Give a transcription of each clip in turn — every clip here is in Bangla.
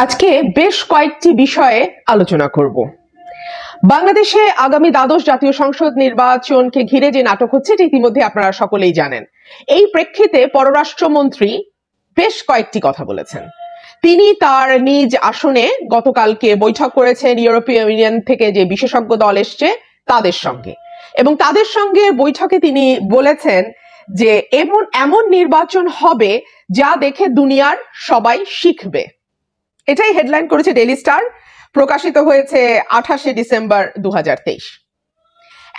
আজকে বেশ কয়েকটি বিষয়ে আলোচনা করব। বাংলাদেশে আগামী দ্বাদশ জাতীয় সংসদ নির্বাচনকে ঘিরে যে নাটক হচ্ছে এটি ইতিমধ্যে আপনারা সকলেই জানেন। এই প্রেক্ষিতে পররাষ্ট্রমন্ত্রী বেশ কয়েকটি কথা বলেছেন। তিনি তার নিজ আসনে গতকালকে বৈঠক করেছেন ইউরোপীয় ইউনিয়ন থেকে যে বিশেষজ্ঞ দল এসছে তাদের সঙ্গে, এবং তাদের সঙ্গে বৈঠকে তিনি বলেছেন যে এমন নির্বাচন হবে যা দেখে দুনিয়ার সবাই শিখবে। এটাই হেডলাইন করেছে ডেইলি স্টার, প্রকাশিত হয়েছে 28শে ডিসেম্বর 2023।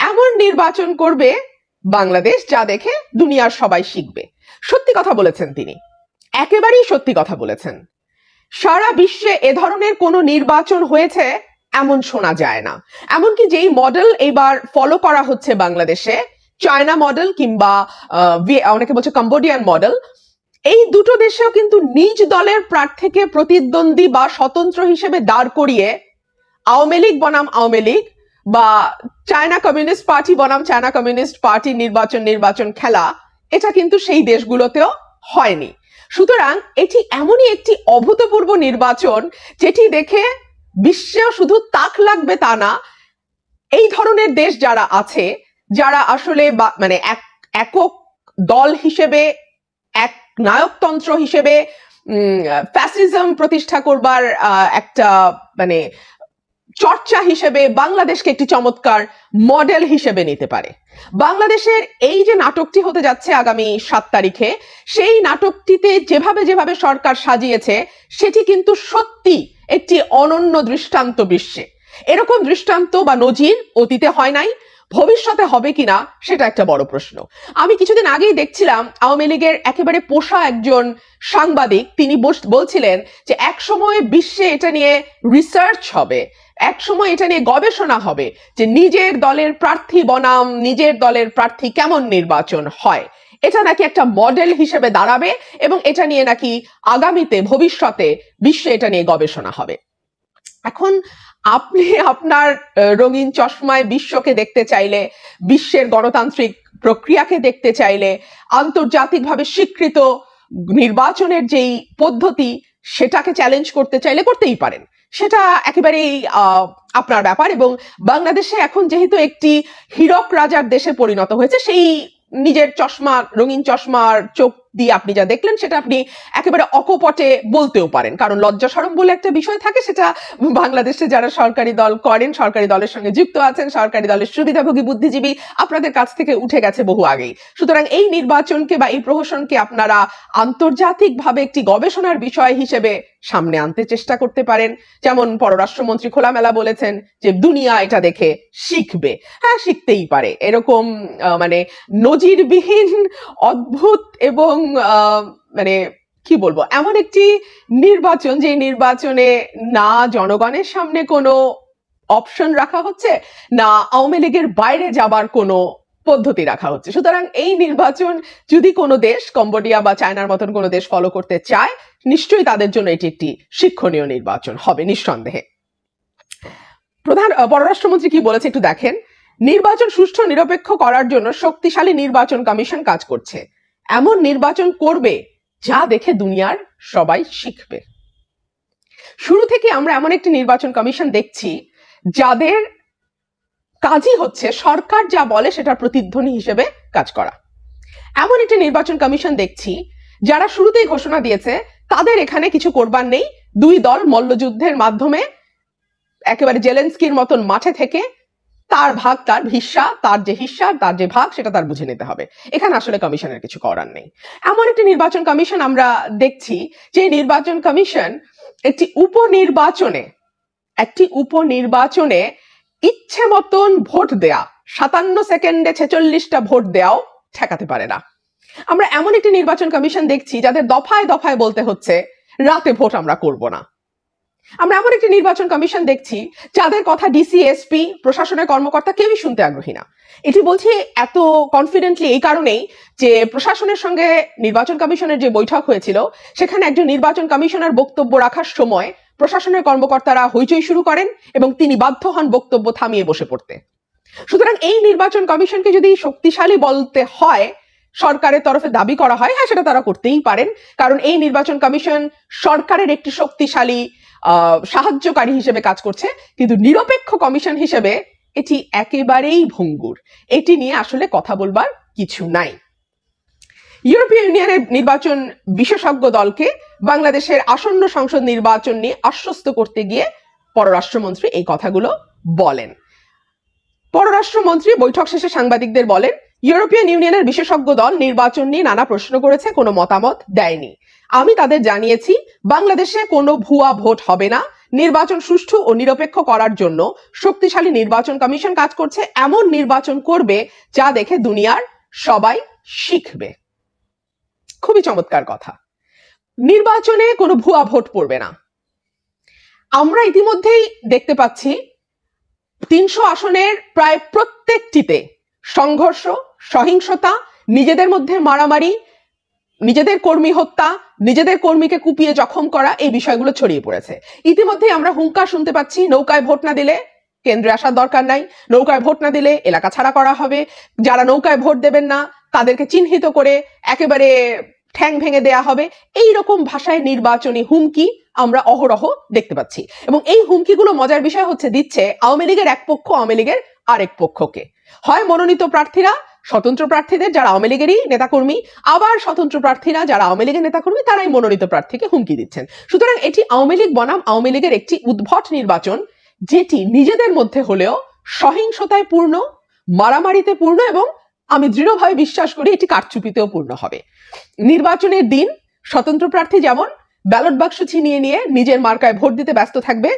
এমন নির্বাচন করবে বাংলাদেশ যা দেখে দুনিয়ার সবাই শিখবে। সত্যি কথা বলেছেন তিনি, একেবারেই সত্যি কথা বলেছেন। সারা বিশ্বে এ ধরনের কোনো নির্বাচন হয়েছে এমন শোনা যায় না। এমনকি যেই মডেল এবার ফলো করা হচ্ছে বাংলাদেশে, চায়না মডেল কিংবা অনেকে বলছে কম্বোডিয়ান মডেল, এই দুটো দেশেও কিন্তু নিজ দলের প্রার্থীকে প্রতিদ্বন্দ্বী বা স্বতন্ত্র হিসেবে দাঁড় করিয়ে আওয়ামী লীগ বনাম আওয়ামী লীগ বা চায়না কমিউনিস্ট পার্টি বনাম চায়না কমিউনিস্ট পার্টি নির্বাচন খেলা, এটা কিন্তু সেই দেশগুলোতেও হয়নি। সুতরাং এটি এমনই একটি অভূতপূর্ব নির্বাচন যেটি দেখে বিশ্বেও শুধু তাক লাগবে তা না, এই ধরনের দেশ যারা আছে, যারা আসলে মানে একক দল হিসেবে, এক নায়কতন্ত্র হিসেবে ফ্যাসিজম প্রতিষ্ঠা করবার একটা মানে চর্চা হিসেবে বাংলাদেশকে একটি চমৎকার মডেল হিসেবে নিতে পারে। বাংলাদেশের এই যে নাটকটি হতে যাচ্ছে আগামী 7 তারিখে, সেই নাটকটিতে যেভাবে সরকার সাজিয়েছে সেটি কিন্তু সত্যি একটি অনন্য দৃষ্টান্ত বিশ্বে। এরকম দৃষ্টান্ত বা নজির অতীতে হয় নাই, ভবিষ্যতে হবে কিনা সেটা একটা বড় প্রশ্ন। আমি কিছুদিন আগেই দেখছিলাম আওয়ামী লীগের একেবারে পোষা একজন সাংবাদিক, তিনি বলছিলেন যে এক সময় বিশ্বে এটা নিয়ে রিসার্চ হবে, এক সময় এটা নিয়ে গবেষণা হবে যে নিজের দলের প্রার্থী বনাম নিজের দলের প্রার্থী কেমন নির্বাচন হয়। এটা নাকি একটা মডেল হিসেবে দাঁড়াবে এবং এটা নিয়ে নাকি আগামীতে ভবিষ্যতে বিশ্বে এটা নিয়ে গবেষণা হবে। এখন আপনি আপনার রঙিন চশমায় বিশ্বকে দেখতে চাইলে, বিশ্বের গণতান্ত্রিক প্রক্রিয়াকে দেখতে চাইলে, আন্তর্জাতিকভাবে স্বীকৃত নির্বাচনের যেই পদ্ধতি সেটাকে চ্যালেঞ্জ করতে চাইলে করতেই পারেন, সেটা একেবারেই আপনার ব্যাপার। এবং বাংলাদেশে এখন যেহেতু একটি হীরক রাজার দেশে পরিণত হয়েছে, সেই নিজের চশমা, রঙিন চশমার চোখ দিয়ে আপনি যা দেখলেন সেটা আপনি একেবারে অকপটে বলতেও পারেন, কারণ লজ্জা শরম বলে একটা বিষয় থাকে, সেটা বাংলাদেশে যারা সরকারি দল করেন, সরকারি দলের সঙ্গে যুক্ত আছেন, সরকারি দলের সুবিধাভোগী বুদ্ধিজীবী, আপনাদের কাছ থেকে উঠে গেছে বহু আগেই। সুতরাং এই নির্বাচনকে বা এই প্রহসনকে আপনারা আন্তর্জাতিকভাবে একটি গবেষণার বিষয় হিসেবে সামনে আনতে চেষ্টা করতে পারেন। যেমন পররাষ্ট্রমন্ত্রী খোলামেলা বলেছেন যে দুনিয়া এটা দেখে শিখবে। হ্যাঁ, শিখতেই পারে। এরকম মানে নজিরবিহীন, অদ্ভুত এবং মানে কি বলবো, এমন একটি নির্বাচন যে নির্বাচনে না জনগণের সামনে কোনো অপশন রাখা হচ্ছে, না আওয়ামী লীগের বাইরে যাবার কোনো পদ্ধতি রাখা হচ্ছে। সুতরাং এই নির্বাচন যদি কোনো দেশ, কম্বোডিয়া বা চায়নার মতন কোনো দেশ ফলো করতে চায়, নিশ্চয়ই তাদের জন্য এটি একটি শিক্ষণীয় নির্বাচন হবে নিঃসন্দেহে। পররাষ্ট্রমন্ত্রী কি বলেছে একটু দেখেন। নির্বাচন সুষ্ঠু নিরপেক্ষ করার জন্য শক্তিশালী নির্বাচন কমিশন কাজ করছে। এমন নির্বাচন করবে যা দেখে দুনিয়ার সবাই শিখবে। শুরু থেকে আমরা এমন একটি নির্বাচন কমিশন দেখছি যাদের কাজই হচ্ছে সরকার যা বলে সেটার প্রতিধ্বনি হিসেবে কাজ করা। এমন একটি নির্বাচন কমিশন দেখছি যারা শুরুতেই ঘোষণা দিয়েছে তাদের এখানে কিছু করবার নেই, দুই দল মল্লযুদ্ধের মাধ্যমে একেবারে জেলেনস্কির মতন মাঠে থেকে তার ভাগ তার হিস্সা, তার যে হিস্সা, তার যে ভাগ সেটা তার বুঝে নিতে হবে, এখানে আসলে কমিশনের কিছু করার নেই। এমন একটি নির্বাচন কমিশন আমরা দেখছি যে নির্বাচন কমিশন একটি উপনির্বাচনে ইচ্ছে মতন ভোট দেয়া, 57 সেকেন্ডে 46টা ভোট দেওয়াও ঠেকাতে পারে না। আমরা এমন একটি নির্বাচন কমিশন দেখছি যাদের দফায় দফায় বলতে হচ্ছে রাতে ভোট আমরা করব না। আমরা এমন একটি নির্বাচন কমিশন দেখছি যাদের কথা ডিসি, এসপি, প্রশাসনের কর্মকর্তা কেউই শুনতে আগ্রহী না। এটি বলছি এত কনফিডেন্টলি এই কারণেই যে প্রশাসনের সঙ্গে নির্বাচন কমিশনের যে বৈঠক হয়েছিল সেখানে একজন নির্বাচন কমিশনার বক্তব্য রাখার সময় প্রশাসনের কর্মকর্তারা হইচই শুরু করেন এবং তিনি বাধ্য হন বক্তব্য থামিয়ে বসে পড়তে। সুতরাং এই নির্বাচন কমিশনকে যদি শক্তিশালী বলতে হয় সরকারের তরফে দাবি করা হয়, হ্যাঁ সেটা তারা করতেই পারেন, কারণ এই নির্বাচন কমিশন সরকারের একটি শক্তিশালী সাহায্যকারী হিসেবে কাজ করছে, কিন্তু নিরপেক্ষ কমিশন হিসেবে এটি একেবারেই ভঙ্গুর। এটি নিয়ে আসলে কথা বলবার কিছু নাই। ইউরোপীয় ইউনিয়নের নির্বাচন বিশেষজ্ঞ দলকে বাংলাদেশের আসন্ন সংসদ নির্বাচন নিয়ে আশ্বস্ত করতে গিয়ে পররাষ্ট্রমন্ত্রী এই কথাগুলো বলেন। পররাষ্ট্রমন্ত্রী বৈঠক শেষে সাংবাদিকদের বলেন, ইউরোপিয়ান ইউনিয়নের বিশেষজ্ঞ দল নির্বাচন নিয়ে নানা প্রশ্ন করেছে, কোনো মতামত দেয়নি। আমি তাদের জানিয়েছি বাংলাদেশে কোনো ভুয়া ভোট হবে না, নির্বাচন সুষ্ঠু ও নিরপেক্ষ করার জন্য শক্তিশালী নির্বাচন কমিশন কাজ করছে, এমন নির্বাচন করবে যা দেখে দুনিয়ার সবাই শিখবে। খুবই চমৎকার কথা। নির্বাচনে কোনো ভুয়া ভোট পড়বে না। আমরা ইতিমধ্যেই দেখতে পাচ্ছি 300 আসনের প্রায় প্রত্যেকটিতে সংঘর্ষ, সহিংসতা, নিজেদের মধ্যে মারামারি, নিজেদের কর্মী হত্যা, নিজেদের কর্মীকে কুপিয়ে জখম করা, এই বিষয়গুলো ছড়িয়ে পড়েছে। ইতিমধ্যেই আমরা হুঙ্কার শুনতে পাচ্ছি, নৌকায় ভোট না দিলে কেন্দ্রে আসার দরকার নাই, নৌকায় ভোট না দিলে এলাকা ছাড়া করা হবে, যারা নৌকায় ভোট দেবেন না তাদেরকে চিহ্নিত করে একেবারে ঠ্যাং ভেঙে দেয়া হবে। এই রকম ভাষায় নির্বাচনী হুমকি আমরা অহরহ দেখতে পাচ্ছি, এবং এই হুমকিগুলো মজার বিষয় হচ্ছে দিচ্ছে আওয়ামী লীগের এক পক্ষ আওয়ামী লীগের আরেক পক্ষকে। হয় মনোনীত প্রার্থীরা স্বতন্ত্র প্রার্থীদের যারা আওয়ামী লীগেরই নেতাকর্মী, আবার স্বতন্ত্র প্রার্থীরা যারা আওয়ামী লীগের নেতাকর্মী তারাই মনোনীত প্রার্থীকে হুমকি দিচ্ছেন। সুতরাং এটি আওয়ামী লীগ বনাম আওয়ামী লীগের একটি উদ্ভট নির্বাচন, যেটি নিজেদের মধ্যে হলেও সহিংসতায় পূর্ণ, মারামারিতে পূর্ণ, এবং আমি দৃঢ়ভাবে বিশ্বাস করি এটি কারচুপিতেও পূর্ণ হবে। নির্বাচনের দিন স্বতন্ত্র প্রার্থী যেমন ব্যালট বাক্স ছিনিয়ে নিয়ে নিজের মার্কায় ভোট দিতে ব্যস্ত থাকবে,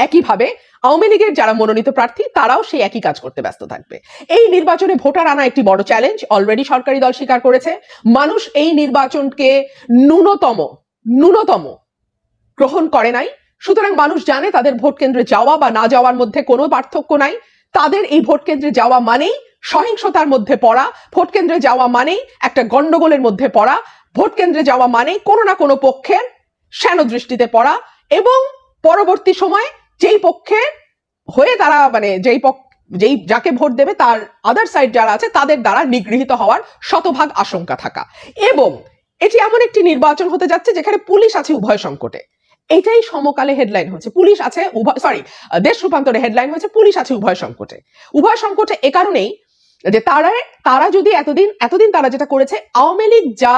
একইভাবে আওয়ামী লীগের যারা মনোনীত প্রার্থী তারাও সেই একই কাজ করতে ব্যস্ত থাকবে। এই নির্বাচনে ভোটার আনা একটি বড় চ্যালেঞ্জ, অলরেডি সরকারি দল স্বীকার করেছে। মানুষ এই নির্বাচনকে ন্যূনতম গ্রহণ করে নাই, সুতরাং মানুষ জানে তাদের ভোট কেন্দ্রে যাওয়া বা না যাওয়ার মধ্যে কোনো পার্থক্য নাই। তাদের এই ভোট কেন্দ্রে যাওয়া মানেই সহিংসতার মধ্যে পড়া, ভোট কেন্দ্রে যাওয়া মানেই একটা গন্ডগোলের মধ্যে পড়া, ভোট কেন্দ্রে যাওয়া মানেই কোনো না কোনো পক্ষের শ্যানো দৃষ্টিতে পড়া, এবং পরবর্তী সময়ে যেই পক্ষের হয়ে তারা যেই যাকে ভোট দেবে তার আদার সাইড যারা আছে তাদের দ্বারা নিগৃহীত হওয়ার শতভাগ আশঙ্কা থাকা। এবং এটি এমন একটি নির্বাচন হতে যাচ্ছে যেখানে পুলিশ আছে উভয় সংকটে। এটাই সমকালে হেডলাইন হচ্ছে, পুলিশ আছে দেশ রূপান্তরে হেডলাইন হচ্ছে পুলিশ আছে উভয় সংকটে। উভয় সংকটে এ কারণেই যে তারা যদি এতদিন তারা যেটা করেছে, আওয়ামী লীগ যা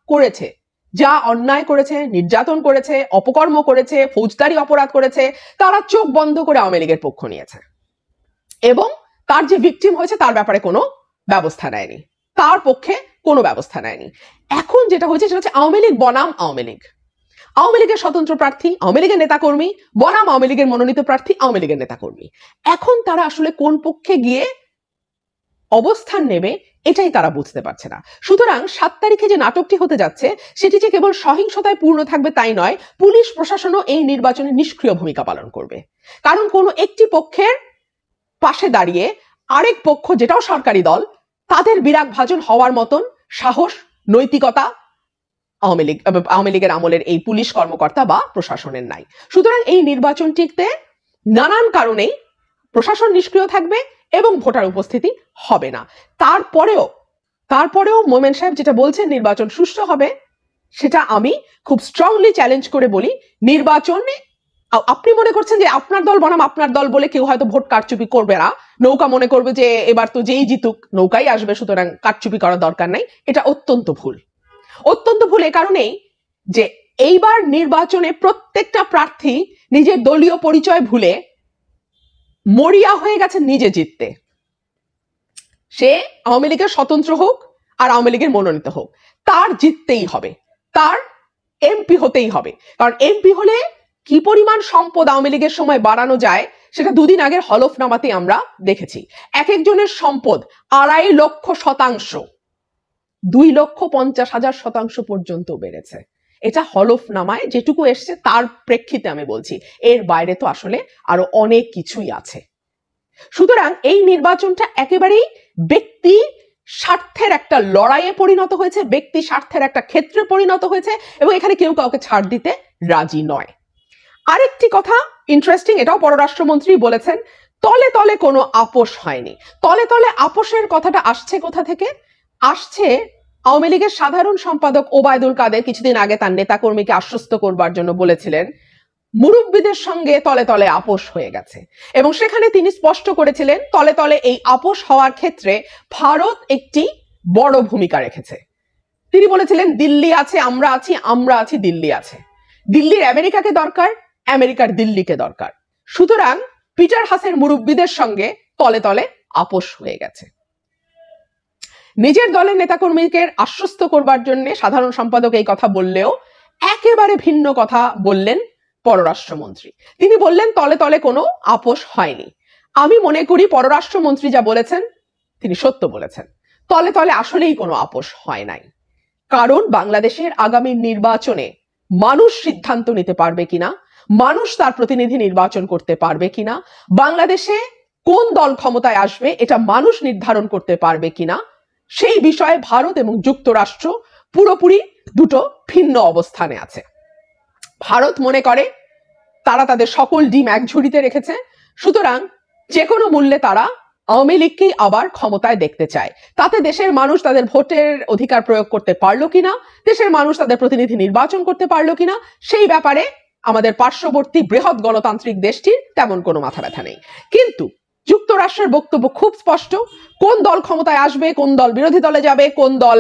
করেছে, যা অন্যায় করেছে, নির্যাতন করেছে, অপকর্ম করেছে, ফৌজদারি অপরাধ করেছে, তারা চোখ বন্ধ করে আওয়ামী লীগের পক্ষ নিয়েছে, এবং তার যে ভিকটিম হয়েছে তার ব্যাপারে কোনো ব্যবস্থা নেয়নি, তার পক্ষে কোনো ব্যবস্থা নেয়নি। এখন যেটা হয়েছে সেটা হচ্ছে আওয়ামী লীগ বনাম আওয়ামী লীগ, আওয়ামী লীগের স্বতন্ত্র প্রার্থী আওয়ামী লীগের নেতাকর্মী বনাম আওয়ামী লীগের মনোনীত প্রার্থী আওয়ামী লীগের নেতাকর্মী। এখন তারা আসলে কোন পক্ষে গিয়ে অবস্থান নেবে এটাই তারা বুঝতে পারছে না। সুতরাং 7 তারিখে যে নাটকটি হতে যাচ্ছে সেটি যে কেবল সহিংসতায় পূর্ণ থাকবে তাই নয়, পুলিশ প্রশাসনও এই নির্বাচনে নিষ্ক্রিয় ভূমিকা পালন করবে। কারণ কোনো একটি পক্ষের পাশে দাঁড়িয়ে আরেক পক্ষ যেটাও সরকারি দল, তাদের বিরাগ ভাজন হওয়ার মতন সাহস, নৈতিকতা আওয়ামী লীগের আমলের এই পুলিশ কর্মকর্তা বা প্রশাসনের নাই। সুতরাং এই নির্বাচনটিতে নানান কারণেই প্রশাসন নিষ্ক্রিয় থাকবে এবং ভোটার উপস্থিতি হবে না। তারপরেও মোমেন সাহেব যেটা বলছেন নির্বাচন সুষ্ঠু হবে, সেটা আমি খুব স্ট্রংলি চ্যালেঞ্জ করে বলি। নির্বাচনে আপনি মনে করছেন যে আপনার দল বনাম আপনার দল বলে কেউ হয়তো ভোট কারচুপি করবে না, নৌকা মনে করবে যে এবার তো যেই জিতুক নৌকাই আসবে, সুতরাং কারচুপি করার দরকার নাই, এটা অত্যন্ত ভুল। অত্যন্ত ভুল এ কারণেই যে এইবার নির্বাচনে প্রত্যেকটা প্রার্থী নিজের দলীয় পরিচয় ভুলে মরিয়া হয়ে গেছে নিজে জিততে। সে আওয়ামী লীগের স্বতন্ত্র হোক আর আওয়ামী লীগের মনোনীত হোক, তার জিততেই হবে, তার এমপি হতেই হবে। কারণ এমপি হলে কি পরিমাণ সম্পদ আওয়ামী লীগের সময় বাড়ানো যায় সেটা দুদিন আগের হলফনামাতে আমরা দেখেছি। এক একজনের সম্পদ 2.5 লক্ষ শতাংশ, 2,50,000 পর্যন্ত বেড়েছে। এটা হলফনামায় যেটুকু এসছে তার প্রেক্ষিতে আমি বলছি, এর বাইরে তো আসলে আরো অনেক কিছুই আছে। সুতরাং এই নির্বাচনটা একেবারেই ব্যক্তি স্বার্থের একটা লড়াইয়ে পরিণত হয়েছে, ব্যক্তি স্বার্থের একটা ক্ষেত্রে পরিণত হয়েছে, এবং এখানে কেউ কাউকে ছাড় দিতে রাজি নয়। আরেকটি কথা ইন্টারেস্টিং, এটাও পররাষ্ট্রমন্ত্রী বলেছেন, তলে তলে কোনো আপোষ হয়নি। তলে তলে আপোষের কথাটা আসছে কোথা থেকে? আসছে আওয়ামী লীগের সাধারণ সম্পাদক ওবায়দুল কাদের কিছুদিন আগে তার নেতাকর্মীকে আশ্বস্ত করবার জন্য বলেছিলেন মুরব্বীদের সঙ্গে তলে তলে আপোষ হয়ে গেছে, এবং সেখানে তিনি স্পষ্ট করেছিলেন তলে তলে এই আপোষ হওয়ার ক্ষেত্রে ভারত একটি বড় ভূমিকা রেখেছে। তিনি বলেছিলেন দিল্লি আছে, আমরা আছি, আমরা আছি, দিল্লি আছে। দিল্লির আমেরিকাকে দরকার, আমেরিকার দিল্লিকে দরকার। সুতরাং পিটার হাসের মুরব্বীদের সঙ্গে তলে তলে আপোষ হয়ে গেছে। নিজের দলের নেতাকর্মীকে আশ্বস্ত করবার জন্য সাধারণ সম্পাদক এই কথা বললেও একেবারে ভিন্ন কথা বললেন পররাষ্ট্রমন্ত্রী। তিনি বললেন তলে তলে কোনো আপোষ হয়নি। আমি মনে করি পররাষ্ট্রমন্ত্রী যা বলেছেন তিনি সত্য বলেছেন, তলে তলে আসলেই কোনো আপোষ হয় নাই। কারণ বাংলাদেশের আগামী নির্বাচনে মানুষ সিদ্ধান্ত নিতে পারবে কিনা, মানুষ তার প্রতিনিধি নির্বাচন করতে পারবে কিনা, বাংলাদেশে কোন দল ক্ষমতায় আসবে এটা মানুষ নির্ধারণ করতে পারবে কিনা, সেই বিষয়ে ভারত এবং যুক্তরাষ্ট্র পুরোপুরি দুটো ভিন্ন অবস্থানে আছে। ভারত মনে করে তারা তাদের সকল ডিম এক ঝুড়িতে রেখেছে, সুতরাং যে কোনো মূল্যে তারা আওয়ামী লীগকেই আবার ক্ষমতায় দেখতে চায়। তাতে দেশের মানুষ তাদের ভোটের অধিকার প্রয়োগ করতে পারলো কিনা, দেশের মানুষ তাদের প্রতিনিধি নির্বাচন করতে পারলো কিনা, সেই ব্যাপারে আমাদের পার্শ্ববর্তী বৃহৎ গণতান্ত্রিক দেশটির তেমন কোনো মাথা ব্যথা নেই। কিন্তু যুক্তরাষ্ট্রের বক্তব্য খুব স্পষ্ট, কোন দল ক্ষমতায় আসবে, কোন দল বিরোধী দলে যাবে, কোন দল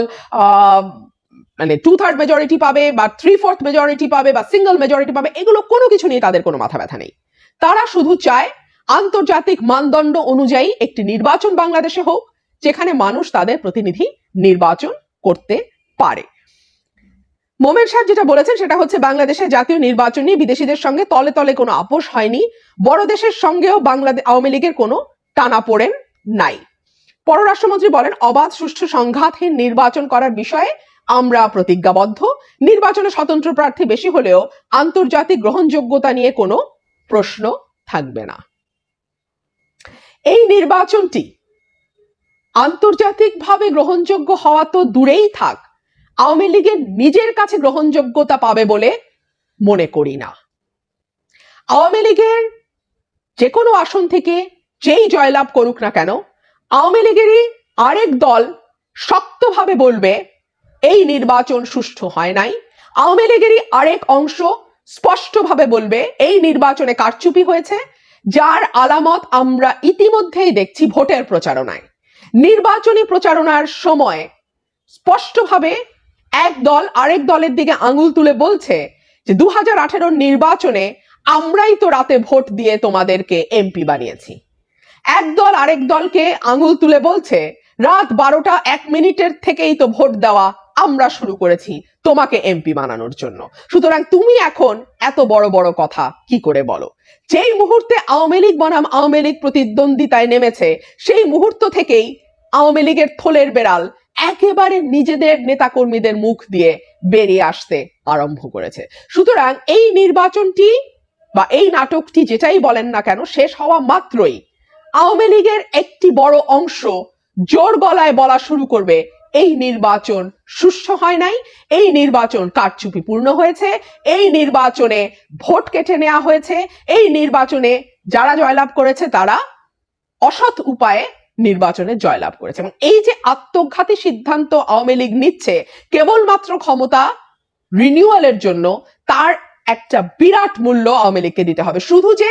মানে 2/3 মেজরিটি পাবে বা 3/4 মেজরিটি পাবে বা সিঙ্গল মেজরিটি পাবে, এগুলো কোনো কিছু নিয়ে তাদের কোনো মাথা ব্যথা নেই। তারা শুধু চায় আন্তর্জাতিক মানদণ্ড অনুযায়ী একটি নির্বাচন বাংলাদেশে হোক, যেখানে মানুষ তাদের প্রতিনিধি নির্বাচন করতে পারে। মোমেন সাহেব যেটা বলেছেন সেটা হচ্ছে বাংলাদেশের জাতীয় নির্বাচন নিয়ে বিদেশিদের সঙ্গে তলে তলে কোনো আপোষ হয়নি, বড় দেশের সঙ্গেও বাংলাদেশ আওয়ামী লীগের কোনো টানাপোড়েন নাই। পররাষ্ট্রমন্ত্রী বলেন অবাধ সুষ্ঠু সংঘাতহীন নির্বাচন করার বিষয়ে আমরা প্রতিজ্ঞাবদ্ধ, নির্বাচনে স্বতন্ত্র প্রার্থী বেশি হলেও আন্তর্জাতিক গ্রহণযোগ্যতা নিয়ে কোনো প্রশ্ন থাকবে না। এই নির্বাচনটি আন্তর্জাতিকভাবে গ্রহণযোগ্য হওয়া তো দূরেই থাক, আওয়ামী লীগের নিজের কাছে গ্রহণযোগ্যতা পাবে বলে মনে করি না। আওয়ামী লীগের যে কোনো আসন থেকে যেই জয়লাভ করুক না কেন, আওয়ামী লীগেরই আরেক দল শক্তভাবে বলবে এই নির্বাচন সুষ্ঠু হয় নাই, আওয়ামী লীগেরই আরেক অংশ স্পষ্টভাবে বলবে এই নির্বাচনে কারচুপি হয়েছে, যার আলামত আমরা ইতিমধ্যেই দেখছি ভোটের প্রচারণায়। নির্বাচনী প্রচারণার সময় স্পষ্টভাবে এক দল আরেক দলের দিকে আঙুল তুলে বলছে যে 2018 নির্বাচনে আমরাই তো রাতে ভোট দিয়ে তোমাদেরকে এমপি বানিয়েছি। এক দল আরেক দলকে আঙুল তুলে বলছে রাত 12টা 1 মিনিটের থেকেই তো ভোট দেওয়া আমরা শুরু করেছি তোমাকে এমপি বানানোর জন্য। সুতরাং তুমি এখন এত বড় বড় কথা কি করে বলো? যেই মুহূর্তে আওয়ামী লীগ বনাম আওয়ামী লীগ প্রতিদ্বন্দ্বিতায় নেমেছে, সেই মুহূর্ত থেকেই আওয়ামী লীগের থলের বেড়াল একেবারে নিজেদের নেতাকর্মীদের মুখ দিয়ে বেরিয়ে আসতে আরম্ভ করেছে। সুতরাং এই নির্বাচনটি বা এই নাটকটি যেটাই বলেন না কেন, শেষ হওয়া মাত্রই আওয়ামী লীগের একটি বড় অংশ জোর গলায় বলা শুরু করবে এই নির্বাচন সুষ্ঠু হয় নাই, এই নির্বাচন কারচুপিপূর্ণ হয়েছে, এই নির্বাচনে ভোট কেটে নেওয়া হয়েছে, এই নির্বাচনে যারা জয়লাভ করেছে তারা অসৎ উপায়ে নির্বাচনে জয়লাভ করেছে। এবং এই যে আত্মঘাতী সিদ্ধান্ত আওয়ামী লীগ নিচ্ছে কেবলমাত্র ক্ষমতা রিনিউয়ালের জন্য, তার একটা বিরাট মূল্য আওয়ামী লীগকে দিতে হবে। শুধু যে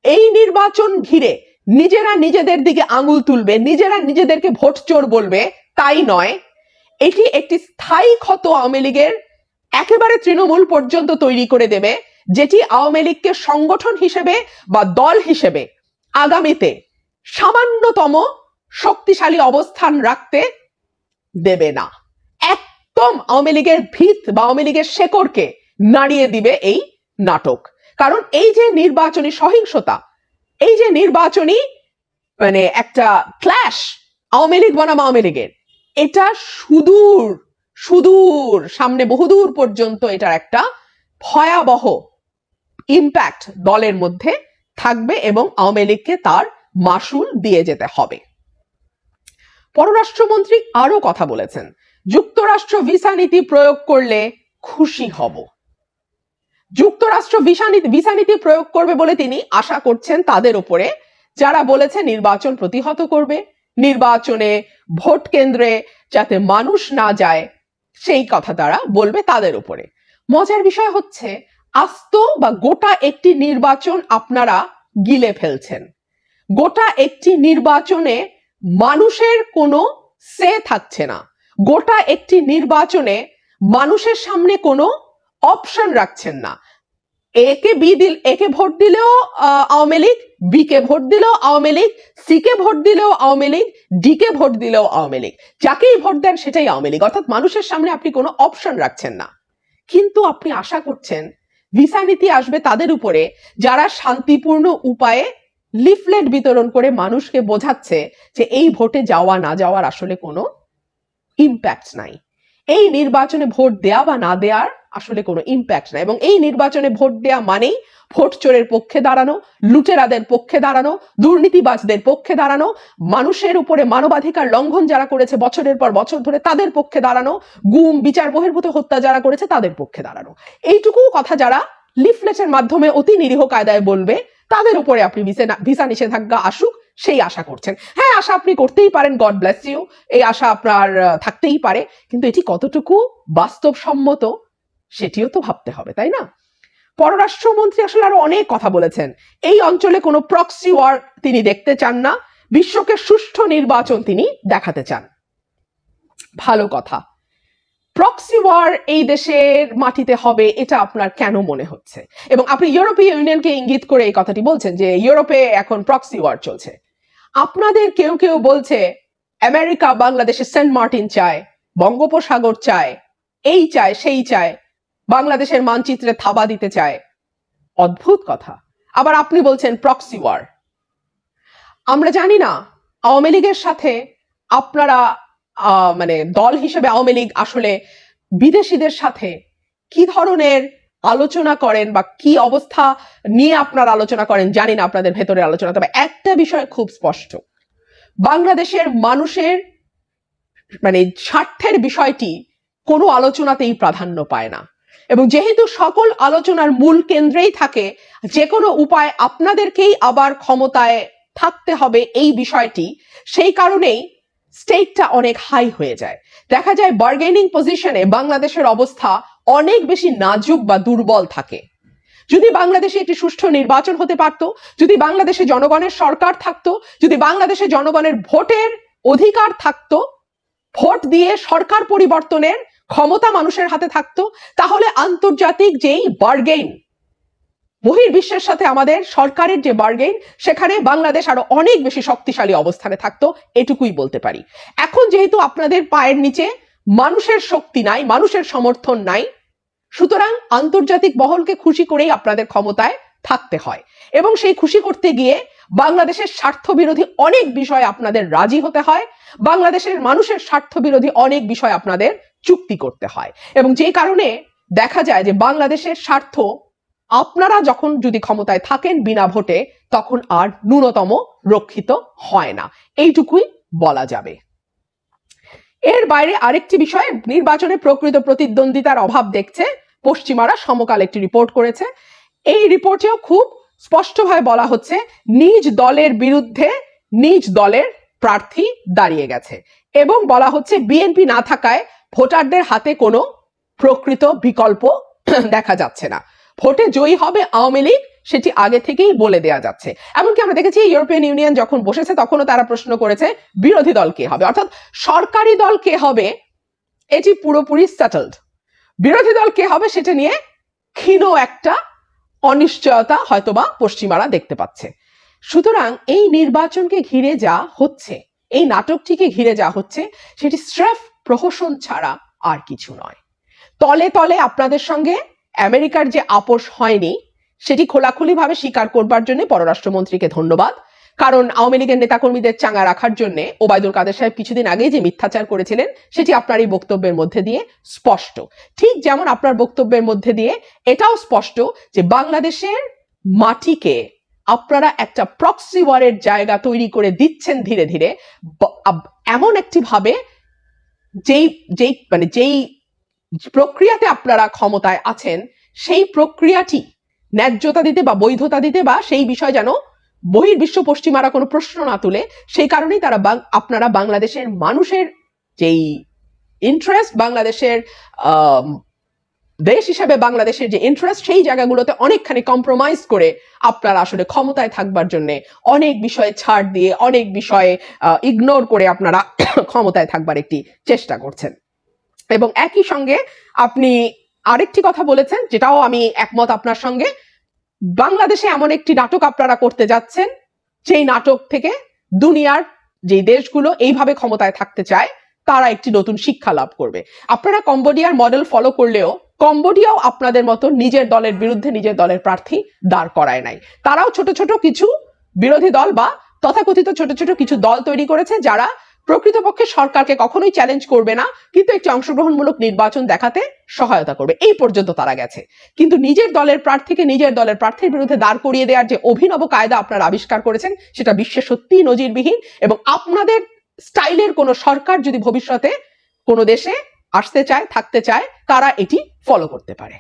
এই নির্বাচন ঘিরে নিজেরা নিজেদের দিকে আঙুল তুলবে, নিজেরা নিজেদেরকে ভোট চোর বলবে তাই নয়, এটি একটি স্থায়ী ক্ষত আওয়ামী লীগের একেবারে তৃণমূল পর্যন্ত তৈরি করে দেবে, যেটি আওয়ামী লীগকে সংগঠন হিসেবে বা দল হিসেবে আগামীতে সামান্যতম শক্তিশালী অবস্থান রাখতে দেবে না। একদম আওয়ামী লীগের ভিত বা আওয়ামী লীগের শেকড়কে নাড়িয়ে দিবে এই নাটক। কারণ এই যে নির্বাচনী সহিংসতা, এই যে নির্বাচনী মানে একটা ক্ল্যাশ আওয়ামী লীগ বনাম আওয়ামী লীগের, এটা সুদূর সুদূর সামনে বহুদূর পর্যন্ত এটার একটা ভয়াবহ ইম্প্যাক্ট দলের মধ্যে থাকবে এবং আওয়ামী লীগকে তার মাসুল দিয়ে যেতে হবে। পররাষ্ট্রমন্ত্রী আরো কথা বলেছেন, যুক্তরাষ্ট্র ভিসা নীতি প্রয়োগ করলে খুশি হব। যুক্তরাষ্ট্র ভিসা নীতি প্রয়োগ করবে বলে তিনি আশা করছেন তাদের উপরে যারা বলেছে নির্বাচন প্রতিহত করবে, নির্বাচনে ভোট কেন্দ্রে যাতে মানুষ না যায় সেই কথা তারা বলবে তাদের উপরে। মজার বিষয় হচ্ছে আস্ত বা গোটা একটি নির্বাচন আপনারা গিলে ফেলছেন। গোটা একটি নির্বাচনে মানুষের কোনো সে থাকছে না। গোটা একটি নির্বাচনে মানুষের সামনে কোনো অপশন রাখছেন না। একে ভোট দিলেও আওয়ামী লীগ, বি কে ভোট দিলেও Awami League, C K vote দিলেও আওয়ামী লীগ, ডি কে ভোট দিলেও আওয়ামী লীগ, যাকেই ভোট দেন সেটাই আওয়ামী লীগ। অর্থাৎ মানুষের সামনে আপনি কোনো অপশন রাখছেন না। কিন্তু আপনি আশা করছেন ভিসা নীতি আসবে তাদের উপরে যারা শান্তিপূর্ণ উপায়ে লিফলেট বিতরণ করে মানুষকে বোঝাচ্ছে যে এই ভোটে যাওয়া না যাওয়ার আসলে কোনো ইম্প্যাক্ট নাই। এই নির্বাচনে ভোট দেয়া বা না দেওয়ার আসলে কোনো ইম্প্যাক্ট নাই। এবং এই নির্বাচনে ভোট দেয়া মানেই ভোট চোরের পক্ষে দাঁড়ানো, লুটেরাদের পক্ষে দাঁড়ানো, দুর্নীতিবাজদের পক্ষে দাঁড়ানো, মানুষের উপরে মানবাধিকার লঙ্ঘন যারা করেছে বছরের পর বছর ধরে তাদের পক্ষে দাঁড়ানো, গুম বিচার বহির্ভূত হত্যা যারা করেছে তাদের পক্ষে দাঁড়ানো। এইটুকু কথা যারা লিফলেটের মাধ্যমে অতি নিরীহ কায়দায় বলবে তাদের উপরে আপনি ভিসা নিষেধাজ্ঞা আসুক সেই আশা করছেন। হ্যাঁ, আশা আপনি করতেই পারেন, গড ব্লেস ইউ, এই আশা আপনার থাকতেই পারে, কিন্তু এটি কতটুকু বাস্তবসম্মত সেটিও তো ভাবতে হবে, তাই না? পররাষ্ট্রমন্ত্রী আসলে আরো অনেক কথা বলেছেন। এই অঞ্চলে কোনো প্রক্সি ওয়ার তিনি দেখতে চান না, বিশ্বকে সুষ্ঠু নির্বাচন তিনি দেখাতে চান। ভালো কথা। প্রক্সি ওয়ার এই দেশের মাটিতে হবে এটা আপনার কেন মনে হচ্ছে? এবং আপনি ইউরোপীয় ইউনিয়নকে ইঙ্গিত করে এই কথাটি বলছেন যে ইউরোপে এখন প্রক্সি ওয়ার চলছে। আপনাদের কেউ কেউ বলছে আমেরিকা বাংলাদেশে সেন্ট মার্টিন চায়, বঙ্গোপসাগর চায়, এই চায় সেই চায়, বাংলাদেশের মানচিত্রে থাবা দিতে চায়। অদ্ভুত কথা। আবার আপনি বলছেন প্রক্সি ওয়ার। আমরা জানি না আওয়ামী লীগের সাথে আপনারা মানে দল হিসেবে আওয়ামী লীগ আসলে বিদেশিদের সাথে কি ধরনের আলোচনা করেন বা কি অবস্থা নিয়ে আপনারা আলোচনা করেন জানি না, আপনাদের ভেতরের আলোচনা। তবে একটা বিষয় খুব স্পষ্ট, বাংলাদেশের মানুষের মানে স্বার্থের বিষয়টি কোনো আলোচনাতেই প্রাধান্য পায় না। এবং যেহেতু সকল আলোচনার মূল কেন্দ্রেই থাকে যে কোনো উপায় আপনাদেরকেই আবার ক্ষমতায় থাকতে হবে এই বিষয়টি, সেই কারণেই স্টেকটা অনেক হাই হয়ে যায়। দেখা যায় বার্গেনিং পজিশনে বাংলাদেশের অবস্থা অনেক বেশি নাজুক বা দুর্বল থাকে। যদি বাংলাদেশে একটি সুষ্ঠু নির্বাচন হতে পারত, যদি বাংলাদেশে জনগণের সরকার থাকতো, যদি বাংলাদেশে জনগণের ভোটের অধিকার থাকতো, ভোট দিয়ে সরকার পরিবর্তনের ক্ষমতা মানুষের হাতে থাকতো, তাহলে আন্তর্জাতিক যেই বার্গেন, বহির্বিশ্বের সাথে আমাদের সরকারের যে বার্গেন, সেখানে বাংলাদেশ আরো অনেক বেশি শক্তিশালী অবস্থানে থাকতো, এটুকুই বলতে পারি। এখন যেহেতু আপনাদের পায়ের নিচে মানুষের শক্তি নাই, মানুষের সমর্থন নাই, সুতরাং আন্তর্জাতিক মহলকে খুশি করেই আপনাদের ক্ষমতায় থাকতে হয়। এবং সেই খুশি করতে গিয়ে বাংলাদেশের স্বার্থ বিরোধী অনেক বিষয় আপনাদের রাজি হতে হয়, বাংলাদেশের মানুষের স্বার্থ বিরোধী অনেক বিষয় আপনাদের চুক্তি করতে হয়। এবং যে কারণে দেখা যায় যে বাংলাদেশের স্বার্থ আপনারা যখন যদি ক্ষমতায় থাকেন বিনা ভোটে, তখন আর ন্যূনতম রক্ষিত হয় না, এইটুকুই বলা যাবে। এর বাইরে আরেকটি বিষয়, নির্বাচনে প্রকৃত প্রতিদ্বন্দ্বিতার অভাব দেখছে পশ্চিমারা, সমকাল একটি রিপোর্ট করেছে। এই রিপোর্টেও খুব স্পষ্টভাবে বলা হচ্ছে নিজ দলের বিরুদ্ধে নিজ দলের প্রার্থী দাঁড়িয়ে গেছে, এবং বলা হচ্ছে বিএনপি না থাকায় ভোটারদের হাতে কোনো প্রকৃত বিকল্প দেখা যাচ্ছে না। ভোটে জয়ী হবে আওয়ামী লীগ, সেটি আগে থেকেই বলে দেয়া যাচ্ছে। এমনকি আমরা দেখেছি ইউরোপিয়ান ইউনিয়ন যখন বসেছে তখনও তারা প্রশ্ন করেছে বিরোধী দল কে হবে, অর্থাৎ সরকারি দল কে হবে এটি পুরোপুরি সেটেলড। বিরোধী দল কে হবে সেটা নিয়ে ক্ষীণ একটা অনিশ্চয়তা হয়তোবা পশ্চিমারা দেখতে পাচ্ছে। সুতরাং এই নির্বাচনকে ঘিরে যা হচ্ছে, এই নাটকটিকে ঘিরে যা হচ্ছে, সেটি স্রেফ প্রহসন ছাড়া আর কিছু নয়। তলে তলে আপনাদের সঙ্গে আমেরিকার যে আপোষ হয়নি সেটি খোলাখুলিভাবে স্বীকার করবার জন্য পররাষ্ট্রমন্ত্রীকে ধন্যবাদ। কারণ আওয়ামী লীগের নেতাকর্মীদের চাঙ্গা রাখার জন্য ওবায়দুল কাদের সাহেব কিছুদিন আগে যে মিথ্যাচার করেছিলেন সেটি আপনার এই বক্তব্যের মধ্যে দিয়ে স্পষ্ট। ঠিক যেমন আপনার বক্তব্যের মধ্যে দিয়ে এটাও স্পষ্ট যে বাংলাদেশের মাটিকে আপনারা একটা প্রক্সি ওয়ারের জায়গা তৈরি করে দিচ্ছেন ধীরে ধীরে, এমন একটি ভাবে যেই প্রক্রিয়াতে আপনারা ক্ষমতায় আছেন সেই প্রক্রিয়াটি ন্যায্যতা দিতে বা বৈধতা দিতে বা সেই বিষয় যেন বহির্বিশ্ব পশ্চিমারা কোনো প্রশ্ন না তুলে, সেই কারণেই আপনারা বাংলাদেশের মানুষের যেই ইন্টারেস্ট বাংলাদেশের দেশ হিসেবে বাংলাদেশের যে ইন্টারেস্ট, সেই জায়গাগুলোতে অনেকখানি কম্প্রোমাইজ করে আপনারা আসলে ক্ষমতায় থাকবার জন্য অনেক বিষয়ে ছাড় দিয়ে, অনেক বিষয়ে ইগনোর করে আপনারা ক্ষমতায় থাকবার একটি চেষ্টা করছেন। এবং একই সঙ্গে আপনি আরেকটি কথা বলেছেন, যেটাও আমি একমত আপনার সঙ্গে, বাংলাদেশে এমন একটি নাটক আপনারা করতে যাচ্ছেন, সেই নাটক থেকে দুনিয়ার যে দেশগুলো এইভাবে ক্ষমতায় থাকতে চায় তারা একটি নতুন শিক্ষা লাভ করবে। আপনারা কম্বোডিয়ার মডেল ফলো করলেও কম্বোডিয়াও আপনাদের মতো নিজের দলের বিরুদ্ধে নিজের দলের প্রার্থী দাঁড় করায় নাই। তারাও ছোট ছোট কিছু বিরোধী দল বা তথাকথিত ছোট ছোট কিছু দল তৈরি করেছে, যারা প্রকৃতপক্ষে সরকারকে কখনোই চ্যালেঞ্জ করবে না, কিন্তু একটি অংশগ্রহণমূলক নির্বাচন দেখাতে সহায়তা করবে। এই পর্যন্ত তারা গেছে। কিন্তু নিজের দলের প্রার্থীকে নিজের দলের প্রার্থীর বিরুদ্ধে দাঁড় করিয়ে দেওয়ার যে অভিনব কায়দা আপনারা আবিষ্কার করেছেন, সেটা বিশ্বে সত্যিই নজিরবিহীন। এবং আপনাদের স্টাইলের কোনো সরকার যদি ভবিষ্যতে কোনো দেশে আসতে চায়, থাকতে চায়, তারা এটি ফলো করতে পারে।